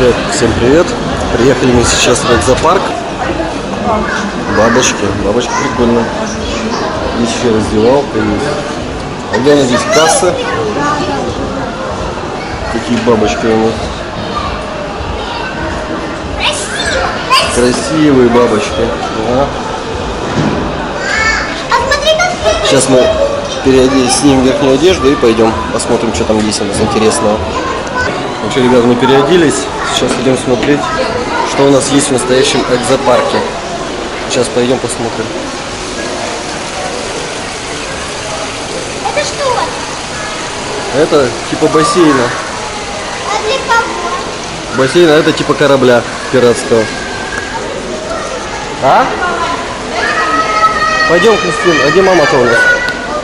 Ребят, всем привет! Приехали мы сейчас в экзопарк. Бабочки прикольно. Здесь еще раздевалка есть. А где здесь касса? Какие бабочки у нас? Красивые бабочки. Ага. Сейчас мы снимем верхнюю одежду и пойдем посмотрим, что там есть у нас интересного. Ну что, ребята, мы переоделись. Сейчас идем смотреть, что у нас есть в настоящем экзопарке. Сейчас пойдем посмотрим. Это что? Это типа бассейна. А для кого? Бассейн, а это типа корабля пиратского. А? Пойдем, Кристин. А где мама-то у нас?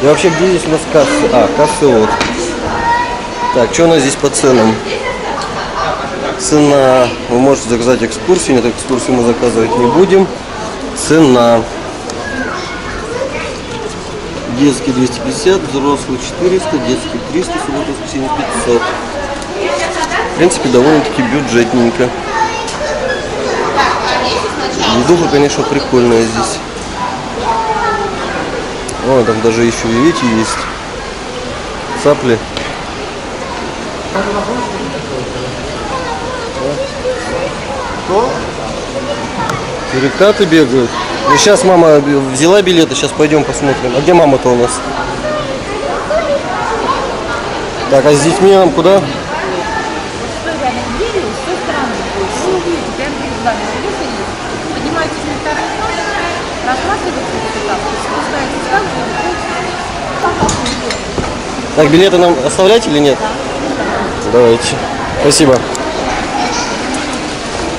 И вообще, где здесь у нас кассы? А, кассы вот. Так, что у нас здесь по ценам? Цена. Вы можете заказать экскурсию. Нет, экскурсию мы заказывать не будем. Цена. Детский 250, взрослый 400, детский 300, суббота, воскресенье 500. В принципе, довольно-таки бюджетненько. Едуха, конечно, прикольная здесь. О, там даже еще и эти есть. Цапли. Что? Сурикаты бегают. Ну, сейчас мама взяла билеты, сейчас пойдем посмотрим. А где мама-то у нас? Так, а с детьми нам куда? Так, билеты нам оставлять или нет? Давайте. Спасибо.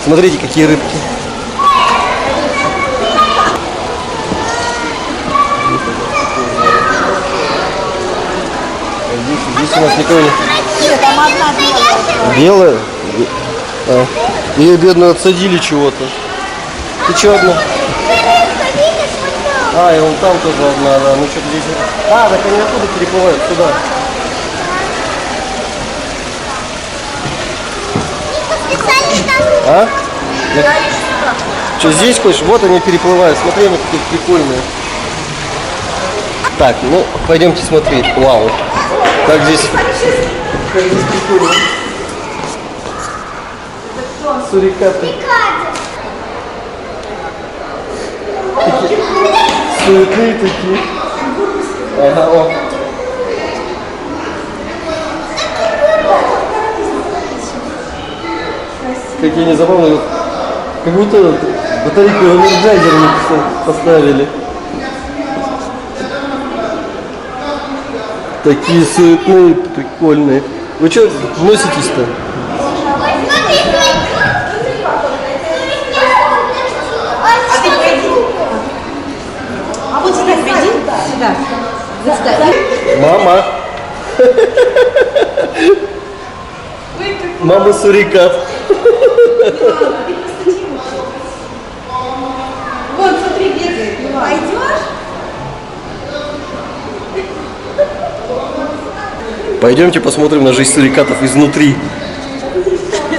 Смотрите, какие рыбки. Здесь у нас никого нет. Белая? А. Ее бедную отсадили чего-то. Ты че одна? А, и вон там тоже одна, да. Ну что-то здесь. А, так они оттуда переплывают сюда. А? Что, здесь хочешь? Вот они переплывают. Смотри, они какие прикольные. Так, ну, пойдемте смотреть. Вау. Как здесь прикольно. Сурикаты. Суетные такие. Ага, о. Какие они забавные. Как будто батарейку энерджайзер поставили. Такие суетные, прикольные. Вы что носитесь-то? А вот сюда пойди. Сюда. Мама. Мама сурикат. Вон, смотри, бегает. Пойдешь? Пойдемте посмотрим на жизнь сурикатов изнутри.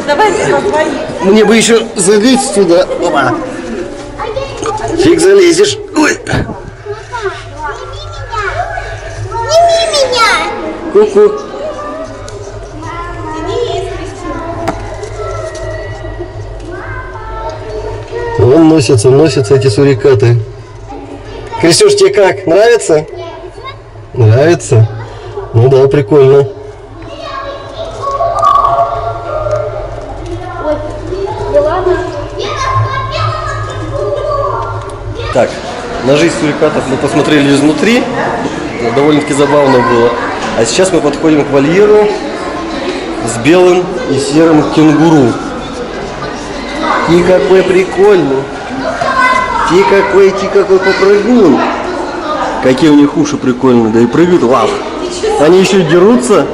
Давай свои. Мне бы еще залезть туда. Опа. Фиг залезешь. Ой. Сними меня. Ку-ку. Вон носятся эти сурикаты. Крестюш, тебе как? Нравится? Нравится? Ну да, прикольно. Так, на жизнь сурикатов мы посмотрели изнутри. Довольно-таки забавно было. А сейчас мы подходим к вольеру с белым и серым кенгуру. И какой прикольный. Ти какой попрыгун. Какие у них уши прикольные, да и прыгают, вау. Они еще и дерутся.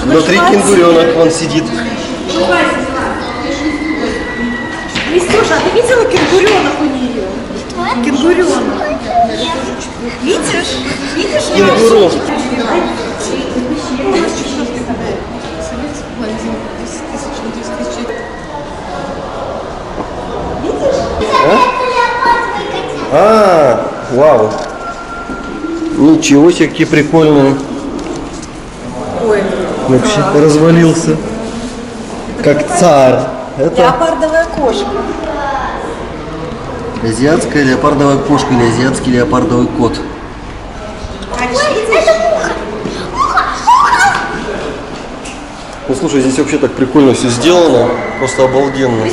Внутри кенгуренок вон сидит. Кристюша, а ты видела кенгуренок у нее? Кенгуренок. Видишь? Видишь? Кенгуру. А, вау. Ничего себе, какие прикольные. Ой, Вообще развалился. Как царь. Это леопардовая кошка. азиатская леопардовая кошка или азиатский леопардовый кот. Ну слушай, здесь вообще так прикольно все сделано. Просто обалденно.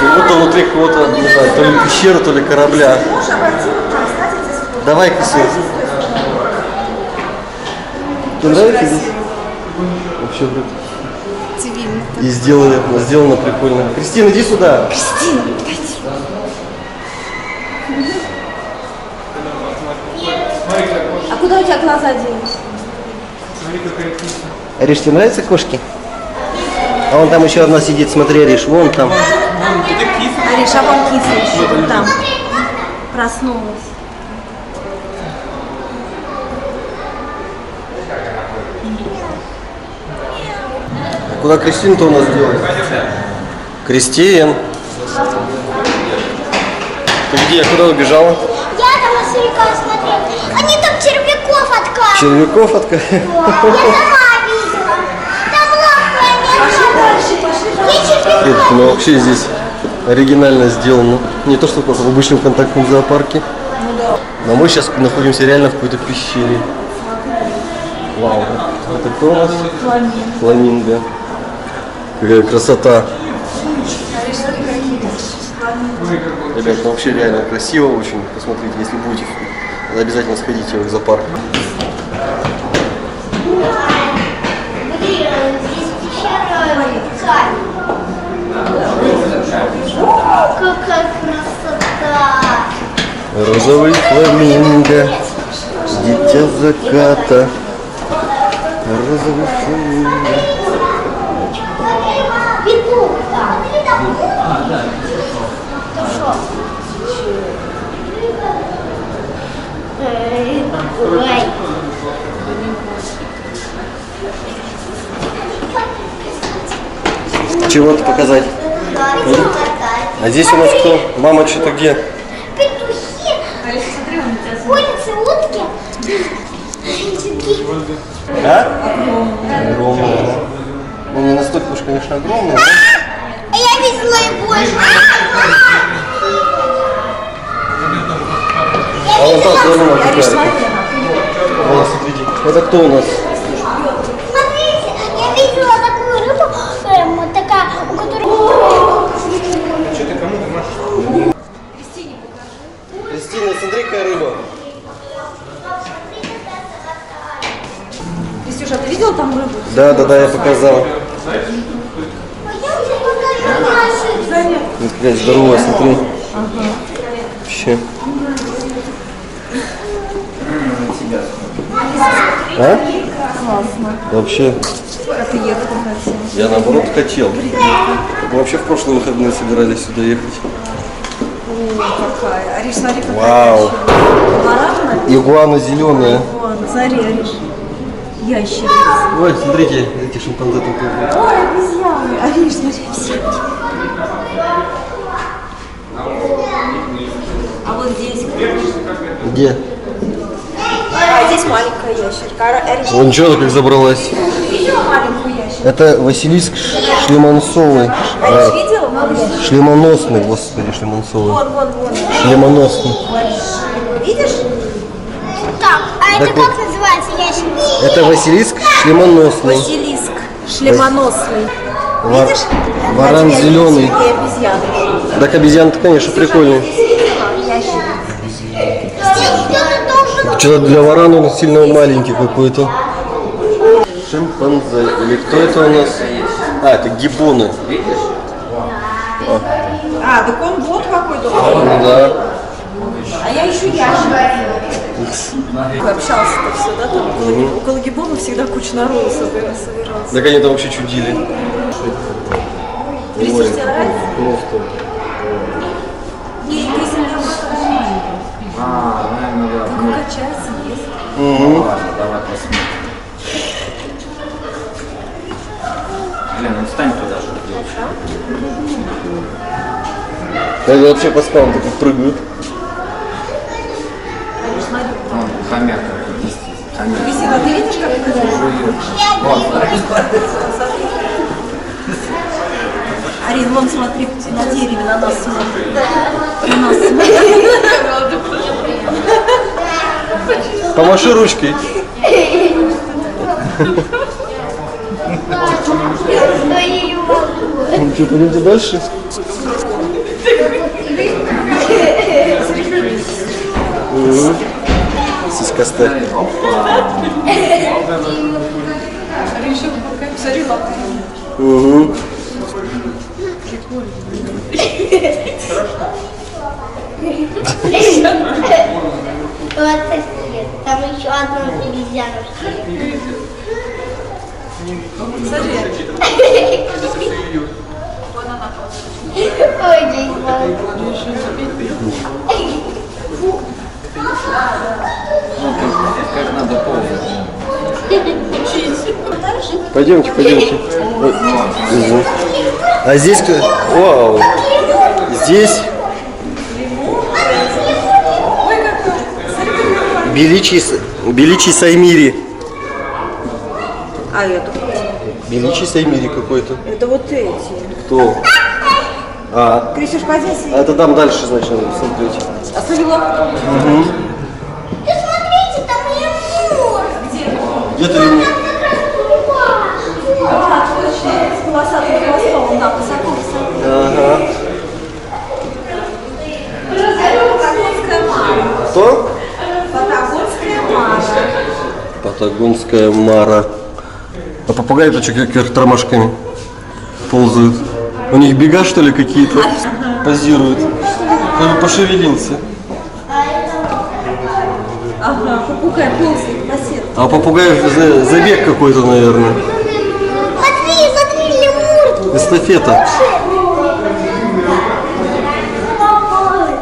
Как будто внутри какого-то, не знаю, то ли пещеры, то ли корабля. Давай, Кисю. Тебе нравится здесь? Вообще круто. И сделано прикольно. Кристина, иди сюда. Кристина, а куда у тебя глаза делись? Ариш, тебе нравятся кошки? А вон там еще одна сидит, смотри, Ариш, вон там. Ариш, а вон киса еще вон там. Проснулась. Куда Кристина-то у нас делает? Кристин. Ты где? Куда убежала? Я там на старика смотрела. Они там червяков откладывают. Червяков открыли. Я сама видела. Там лапка, я Ну вообще здесь оригинально сделано. Не то, что в обычном контактном зоопарке. Но мы сейчас находимся реально в какой-то пещере. Вау. Это кто у нас? Фламинго. Какая красота. Ребят, ну вообще реально красиво очень. Посмотрите, если будете, обязательно сходите в зоопарк. Какая красота! Розовый фламинго, дитя заката. Розовый фламинго. Петух, да. Чего-то показать. А здесь у нас кто? Мама что-то где? Петухи, курицы, утки. А? Огромная. Ну не настолько уж, конечно, огромная, но... Я видела и больше. А вон та здорово какая-то. Вон, смотрите. Это кто у нас? Смотрите, я видела такую рыбу, такая, у которой... Кристина, смотри, какая рыба. Кристюша, ты видела там рыбу? Да, я показал. Вот какая здоровая, смотри. Вообще. А? Классно. Вообще, А ты ехать хотел? я наоборот хотел. Мы вообще в прошлые выходные собирались сюда ехать. О, какая. Ариш, смотри, какая. Вау. Барабна? Игуана зеленая. Вон, смотри, Ариш. Ящерица. Ой, смотрите, эти шимпанзе тут. Ой, обезьяны. Ариш, смотри, обезьяны. А вот здесь. Где? А здесь маленькая ящерка. Ариш, Вон что-то как забралась. видела маленькую ящерку? Это Василиск шлемоносовый. Ариш, видела маленькую? Шлемоносный, господи, шлемоносовый. Вон. Шлемоносный. Видишь? Так, а Так это вот. как называется ящик? Это Василиск шлемоносный. Василиск. Шлемоносный. Ва- Видишь? Варан На тебя зеленый. И обезьяны. Так обезьян-то, конечно, прикольный. Что-то для варана он сильно маленький какой-то. Шимпанзе. Или кто это у нас? А, это гиббоны. А, так он вот какой-то. Ну да. А я еще ящик. Общался-то все, да? Там около гиббона всегда куча народу собиралась. Так они там вообще чудили. Кристина, тебе нравится? Просто. Ей Кристина нравится. Наверное, да. Как качается, ест. Угу. Ладно, давай посмотрим. Лена, ну встань туда, чтобы делать. Они вообще по спам так прыгают. Вон, хомяк какой-то. Хомяк. Висела, ты видишь, как это делают? Арин, вон смотри, на дереве на нас смотрит. На нас смотрит. Помаши ручкой. Ну что, пойдемте дальше? Сиськастая. Угу. Вот такие. Там еще одна обезьянушка. Ой, здесь Как надо ползать. Пойдемте, пойдемте. Угу. А здесь кто? Вау. Здесь Беличий Саймири. А это? Беличий Саймири какой-то. Это вот эти. Кто? А, Крисюш, пойди сюда. это там дальше, значит, надо смотреть. Остави лапу. Угу. Да смотрите, там лемур. Где-то лемур. С полосатым хвостом. Да, высоко, высоко. Ага. Патагонская мара. Кто? Патагонская мара. Патагонская мара. А попугаи-то что, как вверх тормашками ползают? У них бега, что ли, какие-то? Позируют. Пошевелился. Ага, попугай ползает на сетке. А у попугаев забег какой-то, наверное. Смотри, смотри, лемур. Эстафета.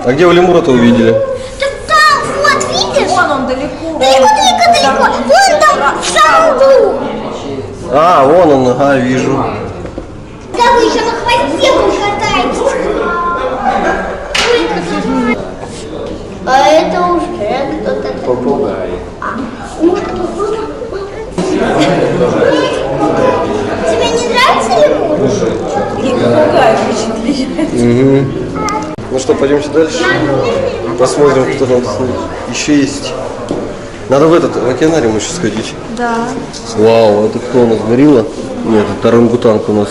А где вы лемура-то увидели? Так там, вот, видишь? Вон он далеко. Далеко, далеко, далеко. Вон там, в самом углу. А, вон он, ага, вижу. Да вы еще на хвосте катаетесь. А это уже кто-то. Попугай. Тебе не нравится лемур? И попугай впечатляет. Угу. Ну что, пойдемте дальше. Посмотрим, кто там еще есть. Надо в океанариум еще сходить. Да. Вау, это кто у нас? Горилла? Нет, это орангутанг у нас.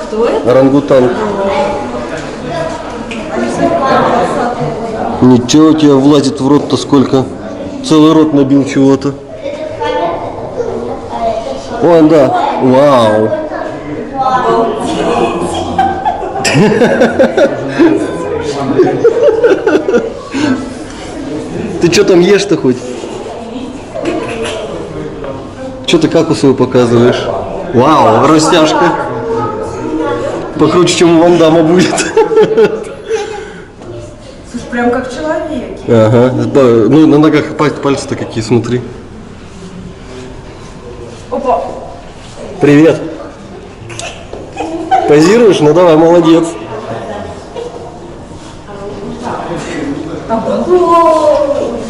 Кто это? Орангутанг. Ничего, у тебя влазит в рот-то сколько? Целый рот набил чего-то. О, да. Вау. Ты что там ешь-то хоть? Что ты какусу показываешь? Вау, растяжка. Покруче, чем у Ван Дамма будет. Слушай, прям как человек. Ага. Ну, на ногах пальцы-то какие, смотри. Опа. Привет. Позируешь? Ну давай, молодец.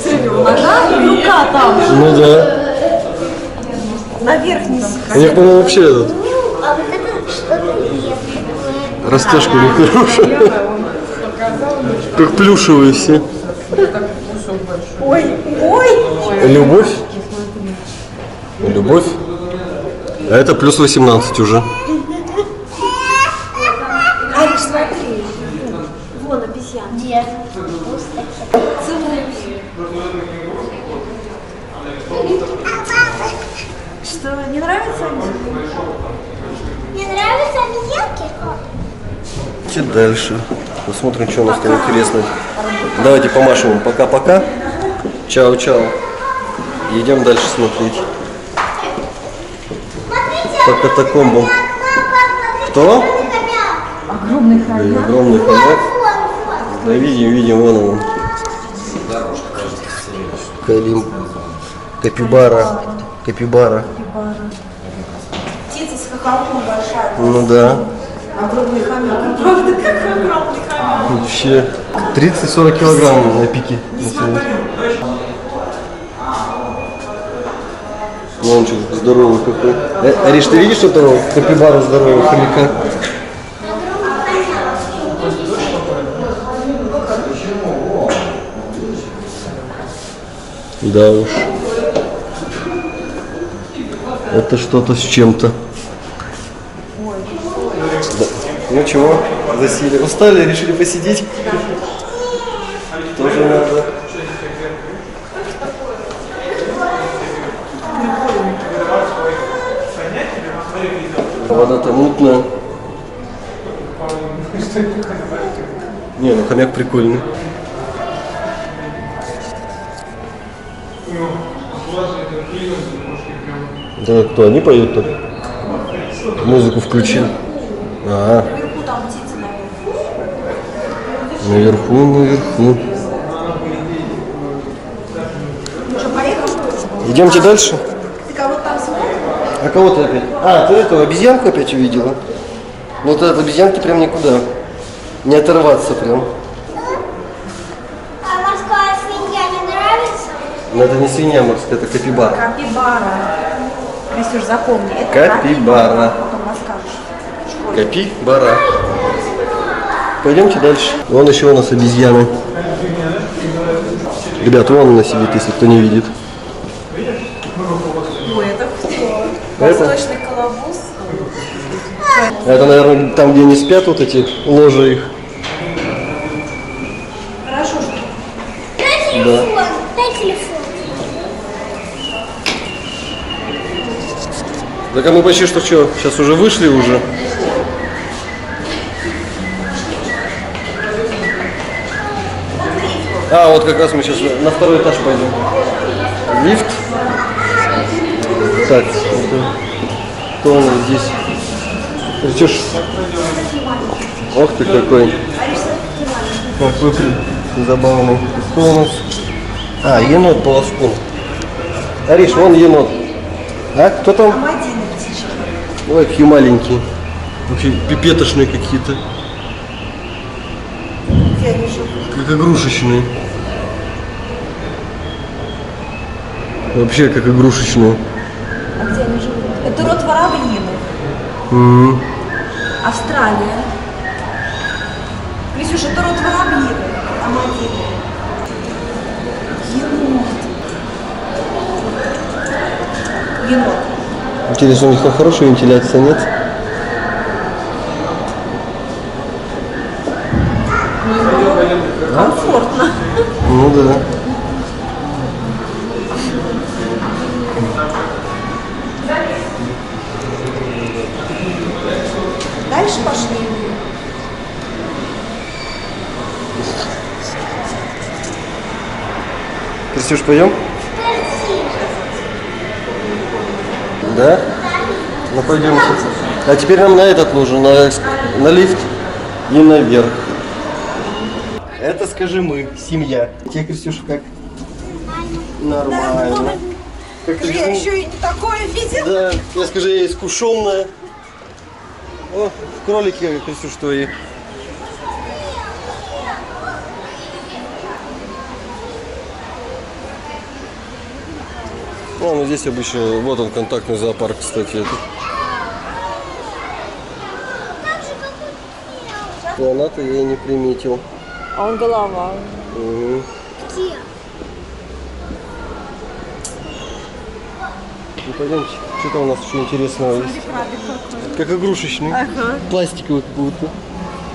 Смотри, нога и рука там. Ну да. Наверх не У них, по-моему, вообще этот, А вот это что-то есть. растяжка у них хорошая. Как плюшевые все. Ой, ой. Любовь. Любовь. А это плюс 18 уже. Ариш, смотри. Вон обезьяна. Где? Целуй. Что, не нравится они? Мне нравятся обезьянки. Идем дальше. Посмотрим, что у нас там интересно. Давайте помашем им пока-пока. Чао-чао. И идем дальше смотреть. По катакомбам. Кто? Огромный хомяк. Огромный хомяк. Да, видим, вон он. Капибара. Капибара. Птица с хохолком большая. Ну да. Огромный хомяк. Правда, как огромный хомяк. Вообще 30-40 килограмм на пике. Вон что, здоровый какой. Ариш, ты видишь этого капибара здорового хомяка? Да уж. Это что-то с чем-то. Да. Ну чего, засели. Устали, решили посидеть? Тоже надо. Вода-то мутная. Не, ну хомяк прикольный. Да кто, они поют так? Музыку включил. А, Наверху там птицы, наверху. наверху. Уже поехал? Идемте дальше. Ты кого-то там смотришь? А кого ты опять? А, ты эту обезьянку опять увидела? Вот от обезьянки прям никуда. Не оторваться прям. А морская свинья не нравится? Но это не свинья морская, это капибара. Капибара. Крисюш, запомни, это Капибара. Потом расскажешь. Капибара. Пойдемте дальше. Вон еще у нас обезьяны. Ребят, вон она сидит, если кто не видит. Ой, это кто? Это? Восточный колобус. Это, наверное, там, где они спят, вот эти ложи их. Хорошо, что Дай телефон, дай телефон. Так а мы почти что сейчас уже вышли уже. А, вот как раз мы сейчас на второй этаж пойдем. Лифт. Так, кто у нас здесь? Речешь? Ох ты какой. Какой забавный. Кто у нас? А, енот полоскун. Ариш, вон енот. А, кто там? Амадины птички. Ой, какие маленькие. Вообще пипетошные какие-то. Где они живут? Как игрушечные. Вообще как игрушечные. А где они живут? Это род воробьиных. М. Австралия. Крисюш, это род воробьиных. Амадины. Енот. Енот. Интересно, у них там хорошая вентиляция, нет? Комфортно. Ну да. Дальше пошли. Кристюш, пойдем? Да? Ну пойдемте. А теперь нам на этот нужен, на лифт и наверх. Это, скажи, мы, семья. Тебе, Кристюша, как? Нормально. Как ты Я еще и не такое видела. Да, я скажи, я искушенная. О, кролики, Кристюш, твои. Ну, здесь обычно, вот он, контактный зоопарк, кстати. Это. Она-то я и не приметил. А он голова. Угу. Где? Ну, пойдемте. Что там у нас еще интересного есть? Крабик какой. Как игрушечный. Ага. Пластиковый как будто.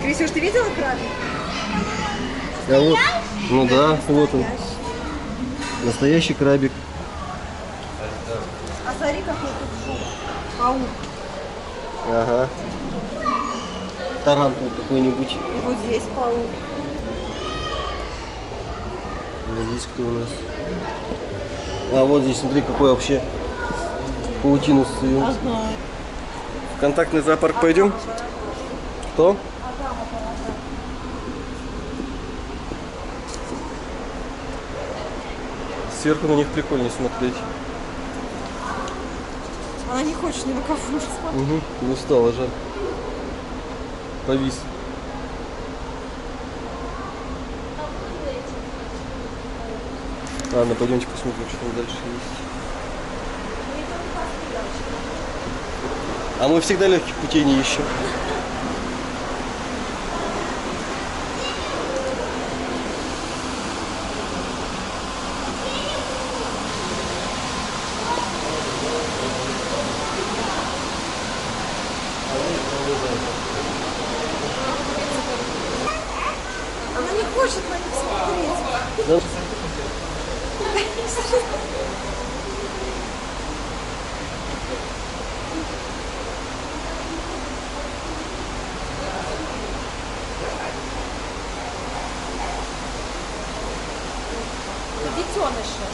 Крисюш, ты видела крабик? А вот, ну да, вот он. Настоящий крабик. А смотри, какой тут жук. Паук. Ага. Тарантул какой-нибудь. И вот здесь паук. Вот здесь кто у нас? А вот здесь, смотри, какой вообще паутину сует. Ага. В контактный зоопарк пойдем? Кто? Сверху на них прикольнее смотреть. Она не хочет ни на кого смотреть. Угу, не устала, жаль. Повис. Ладно, пойдемте посмотрим, что там дальше есть. А мы всегда легких путей не ищем. Она не хочет на них смотреть. Да? Детеныши.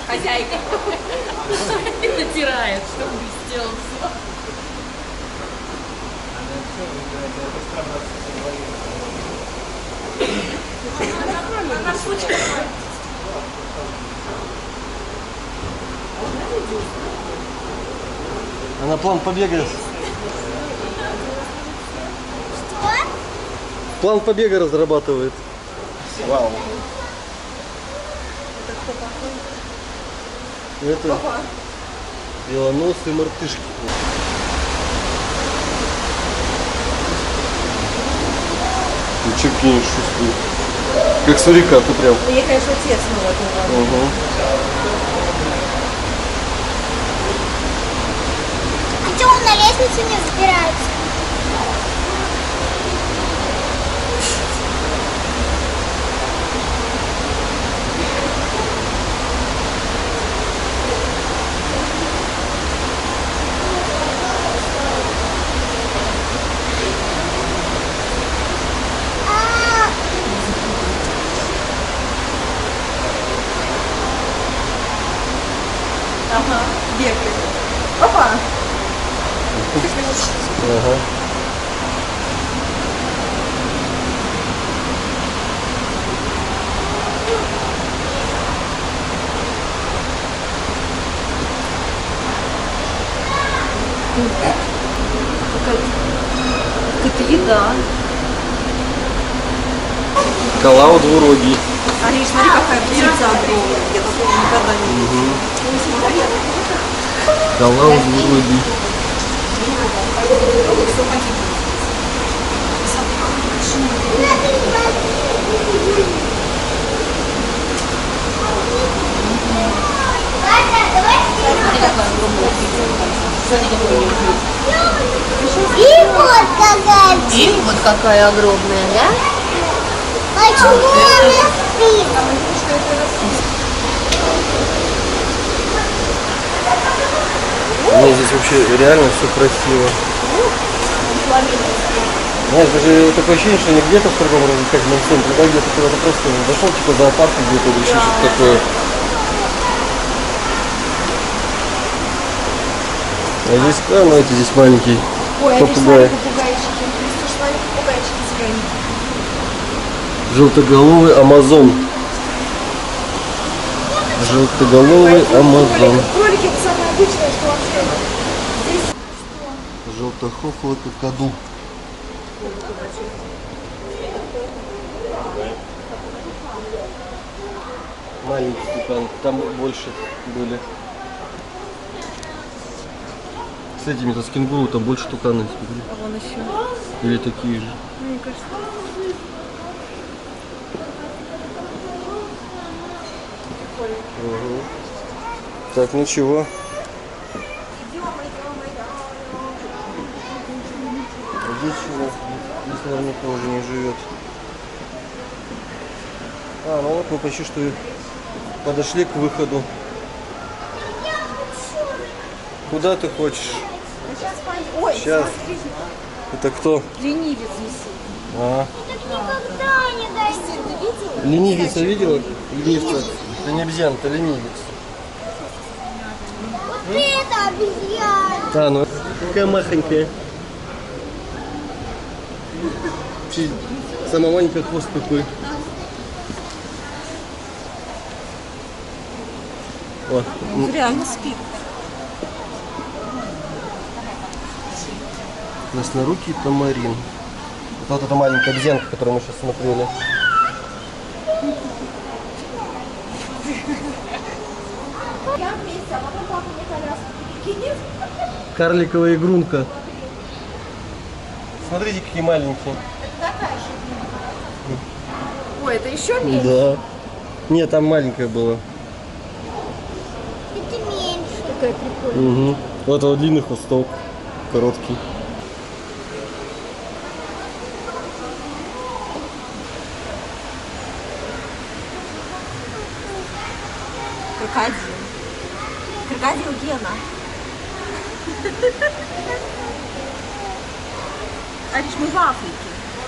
Хозяйка натирает, чтобы блестело все. Она случайно. Она план побега. План побега разрабатывает. Вау. Это белоносые мартышки. Ну че кинешь шустую? Как сурикаты прям. Ей, конечно, тесно в этом году. Угу. А что, он на лестницу не забирается? Ага, бегает. Опа! Ага. Какая-то еда. Калау двурогий. Ариш, смотри, какая птица огромная. Я такого никогда не видела. Калау двурогий. И вот какая. И вот какая огромная, да? Почему она спит? Мне здесь вообще реально все красиво. Знаешь, даже такое ощущение, что не где-то в торговом развлекательном центре, да, где-то куда-то просто зашел, типа зоопарк где-то или еще что-то такое. А здесь, а, ну эти здесь маленькие Ой, Ариш, смотри, попугаи. попугайчики. Ты смотри, попугайчики зелененькие. Желтоголовый амазон. Желтоголовый амазон. Кролики это самое обычное, что вообще. Здесь Желтохохлый какаду. Маленький стакан, там больше были. С этими-то с кенгуру там больше туканы. Смотри. а вон еще. Или такие же. Мне кажется. Угу. Так, ничего. Здесь чего? Здесь, наверное, никто уже не живет. А, ну вот мы почти что и подошли к выходу. Куда ты хочешь? Сейчас ой, Сейчас. смотри, Это кто? ленивец висит. А, Никогда не дойдет. Ты видела? ленивица видела? Ленивца. Это не обезьяна, это ленивец. Вот это обезьяна. А, ну какая махонькая. вообще самый маленький хвост такой. О, Он реально спит. краснорукий тамарин. Вот эта маленькая обезьянка, которую мы сейчас смотрели. Карликовая игрунка. Смотрите, какие маленькие. Ой, это еще меньше. Да. Нет, там маленькая была. Это меньше. Какая прикольная. Угу. Вот вот длинный хвосток, короткий. Крокодил. Крокодил Гена. А ведь мы в Африке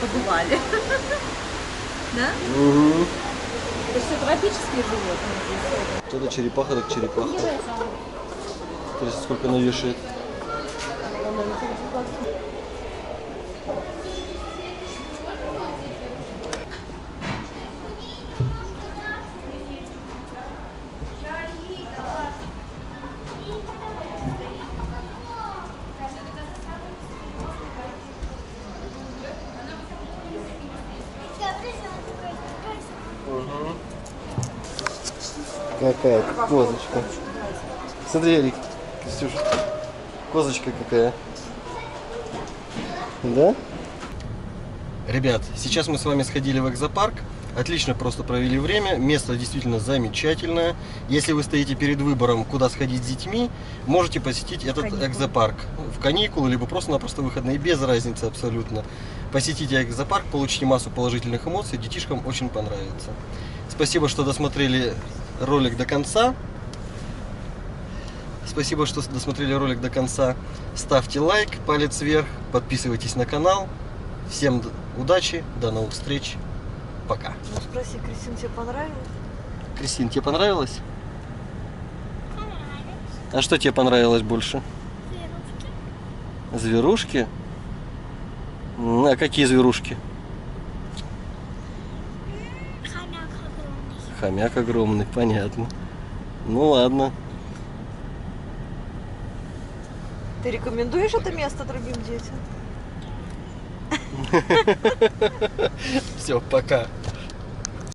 побывали. Да? Угу. Это все тропические животные. Вот это черепаха, так черепаха. Интересно, сколько она вешает. Какая козочка. Смотри, Эрик, Костюша. Козочка какая. Да? Ребят, сейчас мы с вами сходили в экзопарк. Отлично просто провели время. Место действительно замечательное. Если вы стоите перед выбором, куда сходить с детьми, можете посетить этот экзопарк. В каникулы, либо просто-напросто выходные. Без разницы абсолютно. Посетите экзопарк, получите массу положительных эмоций. Детишкам очень понравится. Спасибо, что досмотрели ролик до конца. Спасибо, что досмотрели ролик до конца. Ставьте лайк, палец вверх, подписывайтесь на канал. Всем удачи, до новых встреч. Пока. Ну спроси, Кристина, тебе понравилось? Кристин, тебе понравилось? А что тебе понравилось больше? Зверушки. А какие зверушки? Хомяк огромный. Хомяк огромный, понятно. Ну ладно. Ты рекомендуешь это место другим детям? Все, пока.